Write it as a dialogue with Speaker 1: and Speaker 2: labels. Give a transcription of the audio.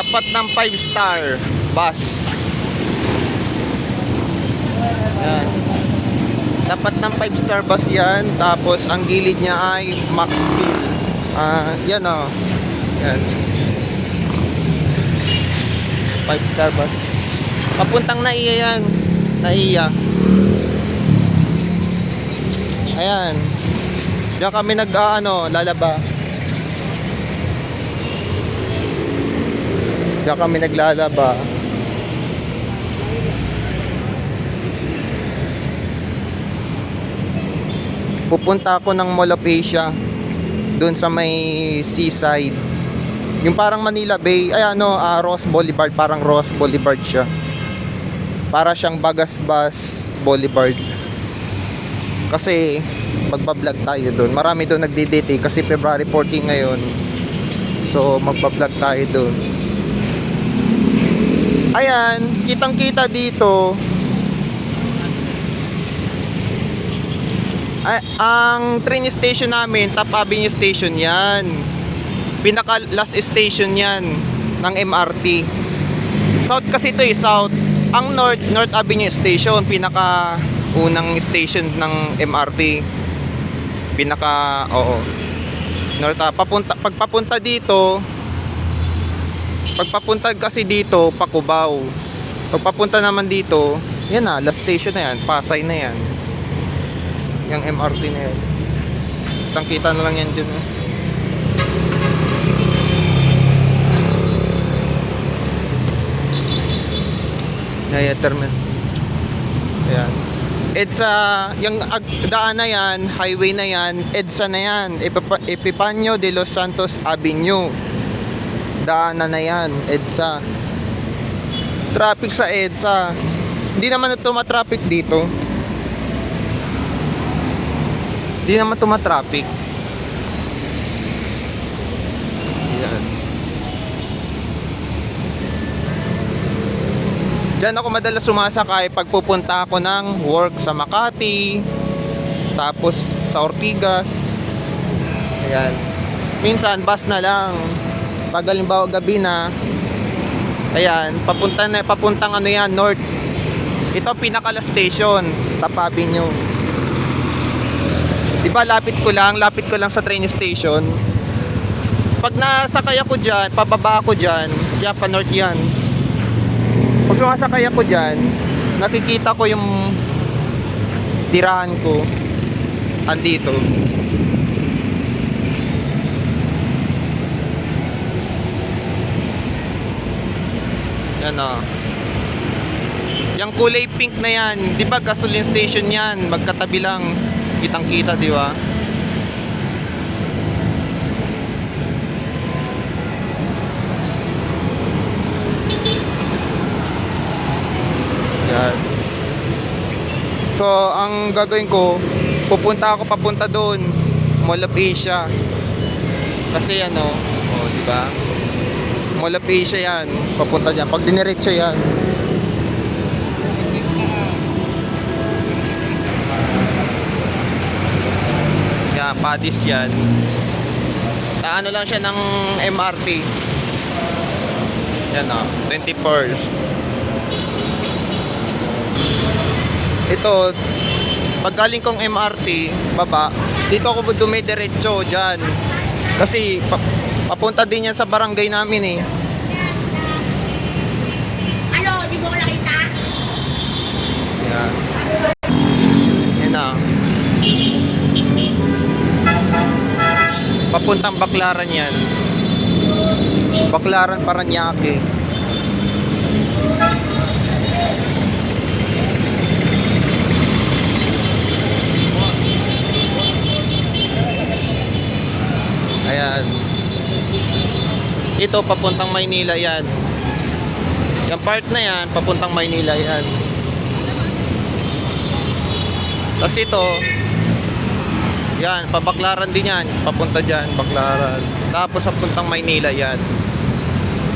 Speaker 1: tapat ng 5-star bus. Yan. Tapat ng 5-star bus yan. Tapos ang gilid niya ay max speed. Yan o. Yan. 5-star bus. Papuntang Naiya yan. Naiya. Ayan. Diyan kami lalaba. Diyan kami naglalaba. Pupunta ako ng Mall of Asia doon sa may seaside. Yung parang Manila Bay, Ross Boulevard, parang Ross Boulevard siya. Para siyang Bagasbas Boulevard. Kasi magba-vlog tayo doon. Marami doon nagde-date kasi February 14 ngayon. So magba-vlog tayo doon. Ayan, kitang-kita dito. Ang train station namin, Top Avenue Station yan. Pinaka last station yan ng MRT. South kasi ito South. Ang North Avenue Station, pinaka unang station ng MRT. North, pagpapunta dito, pagpapunta kasi dito, Pacubao. Pagpapunta naman dito, yan last station na yan, Pasay na yan. Yung MRT na yan. Kitang-kita na lang yan dyan. Naya terminal. Ayan. EDSA, yung daan na yan, highway na yan, EDSA na yan, Epifanio de los Santos Avenue. Daanan na yan, EDSA. Traffic sa EDSA. Hindi naman ito matraffic dito. Hindi naman ito matraffic. Ayan. Diyan ako madalas sumasakay pag pupunta ako ng work sa Makati, tapos sa Ortigas. Ayan. Minsan bus na lang. Pag halimbawa gabi na, ayan, papuntang North. Ito pinaka station, Top Avenue. Diba lapit ko lang sa train station. Pag nasakay ako diyan, pababa ako diyan, kaya pa north yan. Pag sumasakay ako dyan, nakikita ko yung tirahan ko andito. Yan yung kulay pink na yan, di ba gasoline station yan, magkatabi lang, kitang kita, di ba? Yan. So ang gagawin ko, papunta doon, Mall of Asia. Kasi di ba? Mall of Asia yan, papunta diyan. Pag diniretso yan. Yan, Padis yan. Ano lang siya ng MRT. Yan 21st. Ito, pag galing kong MRT, baba, dito ako dumidiretso dyan. Kasi papunta din yan sa barangay namin eh.
Speaker 2: Di mo ko nakita?
Speaker 1: Yan. Yan papuntang Baclaran yan. Baclaran, Paranaque. Ayan. Ito papuntang Maynila yan. Yung part na yan, papuntang Maynila yan. Tapos ito, yan, Baclaran din yan. Papunta dyan, Baclaran. Tapos papuntang Maynila yan.